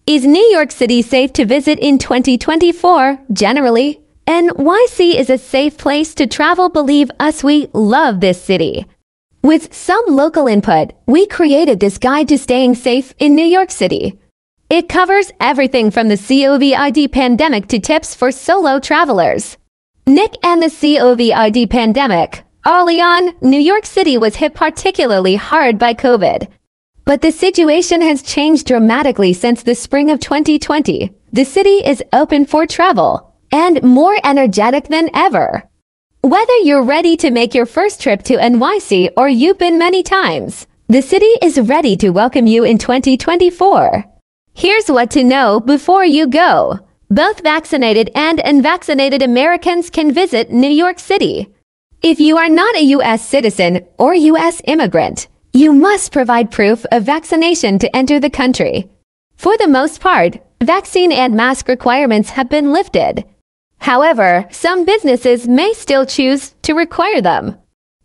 Is New York City safe to visit in 2024? Generally, NYC is a safe place to travel. Believe us, we love this city. With some local input, we created this guide to staying safe in New York City. It covers everything from the COVID pandemic to tips for solo travelers. Nick and the COVID pandemic. Early on, New York City was hit particularly hard by COVID. But the situation has changed dramatically since the spring of 2020. The city is open for travel and more energetic than ever. Whether you're ready to make your first trip to NYC or you've been many times, the city is ready to welcome you in 2024. Here's what to know before you go. Both vaccinated and unvaccinated Americans can visit New York City. If you are not a U.S. citizen or U.S. immigrant, you must provide proof of vaccination to enter the country. For the most part, vaccine and mask requirements have been lifted. However, some businesses may still choose to require them.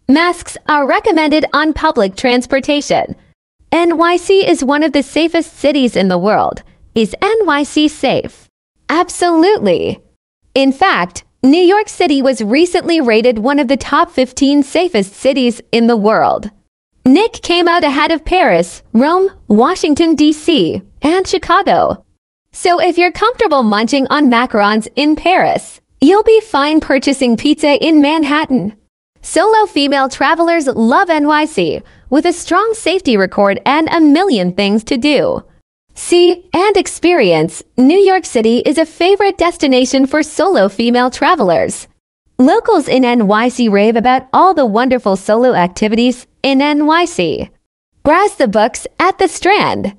Masks are recommended on public transportation. NYC is one of the safest cities in the world. Is NYC safe? Absolutely. In fact, New York City was recently rated one of the top 15 safest cities in the world. Nick came out ahead of Paris, Rome, Washington, D.C., and Chicago. So if you're comfortable munching on macarons in Paris, you'll be fine purchasing pizza in Manhattan. Solo female travelers love NYC, with a strong safety record and a million things to do. See and experience, New York City is a favorite destination for solo female travelers. Locals in NYC rave about all the wonderful solo activities in NYC. Browse the books at the Strand.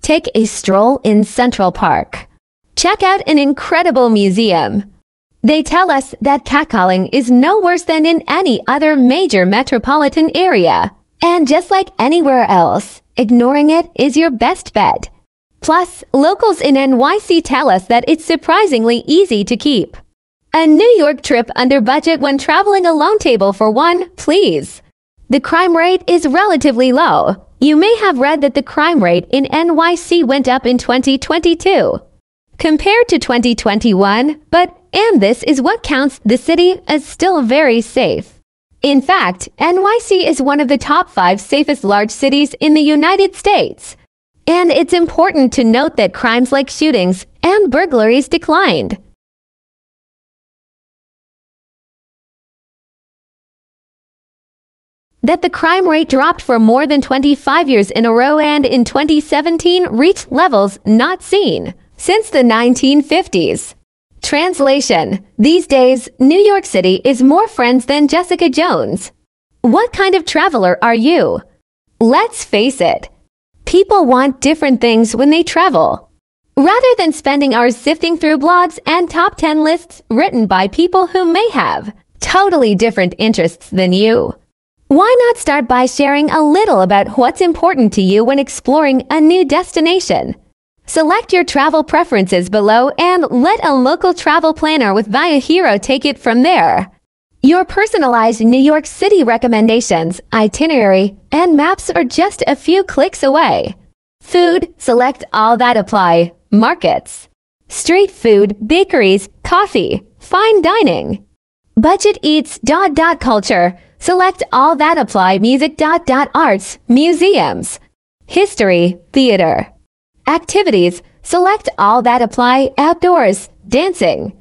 Take a stroll in Central Park. Check out an incredible museum. They tell us that catcalling is no worse than in any other major metropolitan area. And just like anywhere else, ignoring it is your best bet. Plus, locals in NYC tell us that it's surprisingly easy to keep. A New York trip under budget when traveling alone. Table for one, please. The crime rate is relatively low. You may have read that the crime rate in NYC went up in 2022 compared to 2021, and this is what counts the city as still very safe. In fact, NYC is one of the top 5 safest large cities in the United States. And it's important to note that crimes like shootings and burglaries declined. That the crime rate dropped for more than 25 years in a row and in 2017 reached levels not seen since the 1950s. Translation: these days, New York City is more friends than Jessica Jones. What kind of traveler are you? Let's face it, people want different things when they travel. Rather than spending hours sifting through blogs and top 10 lists written by people who may have totally different interests than you, why not start by sharing a little about what's important to you when exploring a new destination? Select your travel preferences below and let a local travel planner with Via Hero take it from there. Your personalized New York City recommendations, itinerary, and maps are just a few clicks away. Food, select all that apply. Markets, street food, bakeries, coffee, fine dining. Budget eats. Culture, select all that apply. Music. Arts, museums. History, theater. Activities, select all that apply. Outdoors, dancing.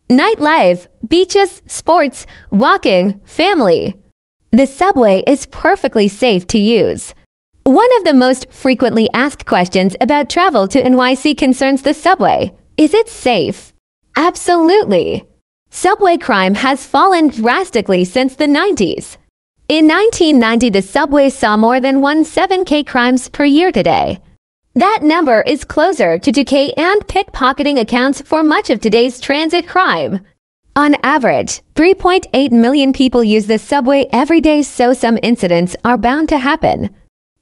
Nightlife, beaches, sports, walking, family. The subway is perfectly safe to use. One of the most frequently asked questions about travel to NYC concerns the subway. Is it safe? Absolutely. Subway crime has fallen drastically since the 90s. In 1990, the subway saw more than 17,000 crimes per year. Today, that number is closer to 2,000, and pickpocketing accounts for much of today's transit crime. On average, 3.8 million people use the subway every day, so some incidents are bound to happen.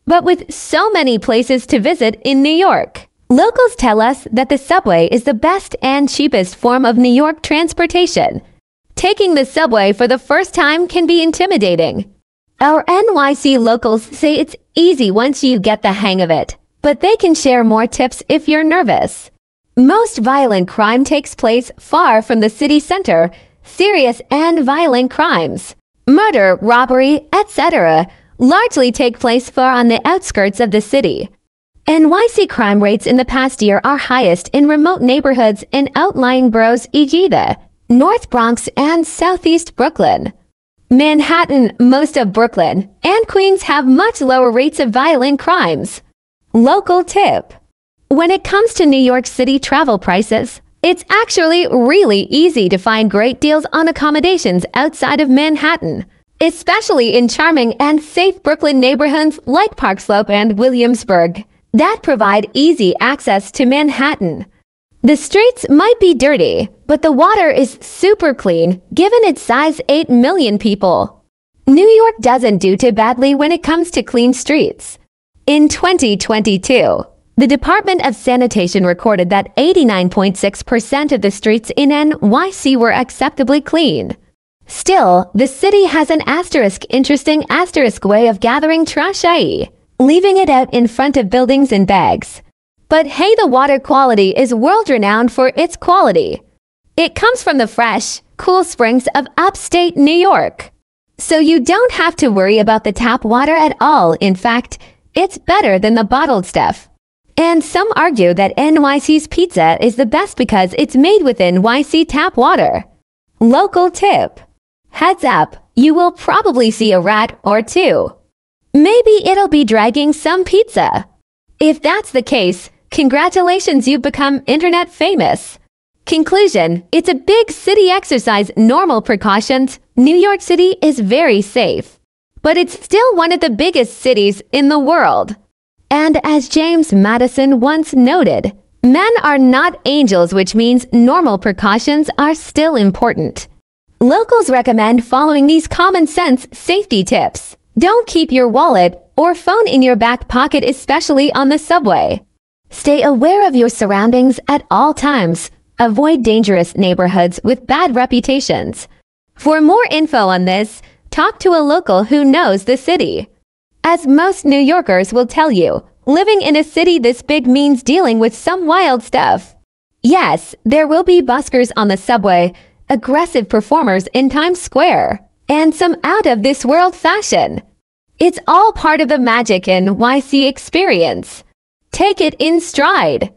But with so many places to visit in New York, locals tell us that the subway is the best and cheapest form of New York transportation. Taking the subway for the first time can be intimidating. Our NYC locals say it's easy once you get the hang of it. but they can share more tips if you're nervous. Most violent crime takes place far from the city center. Serious and violent crimes, murder, robbery, etc., largely take place far on the outskirts of the city. NYC crime rates in the past year are highest in remote neighborhoods in outlying boroughs, e.g. the North Bronx and Southeast Brooklyn. Manhattan, most of Brooklyn, and Queens have much lower rates of violent crimes. Local tip. When it comes to New York City travel prices, it's actually really easy to find great deals on accommodations outside of Manhattan, especially in charming and safe Brooklyn neighborhoods like Park Slope and Williamsburg that provide easy access to Manhattan. The streets might be dirty, but the water is super clean given its size 8 million people. New York doesn't do too badly when it comes to clean streets. In 2022, the Department of Sanitation recorded that 89.6% of the streets in NYC were acceptably clean. Still, the city has an interesting way of gathering trash, i.e., leaving it out in front of buildings in bags. But hey, the water quality is world-renowned for its quality. It comes from the fresh, cool springs of upstate New York. So you don't have to worry about the tap water at all. In fact, it's better than the bottled stuff. And some argue that NYC's pizza is the best because it's made with NYC tap water. Local tip. Heads up, you will probably see a rat or two. Maybe it'll be dragging some pizza. If that's the case, congratulations, you've become internet famous. Conclusion, it's a big city exercise. Normal precautions. New York City is very safe. But it's still one of the biggest cities in the world. And as James Madison once noted, men are not angels, which means normal precautions are still important. Locals recommend following these common sense safety tips. Don't keep your wallet or phone in your back pocket, especially on the subway. Stay aware of your surroundings at all times. Avoid dangerous neighborhoods with bad reputations. For more info on this, talk to a local who knows the city. As most New Yorkers will tell you, living in a city this big means dealing with some wild stuff. Yes, there will be buskers on the subway, aggressive performers in Times Square, and some out-of-this-world fashion. It's all part of the magic NYC experience. Take it in stride.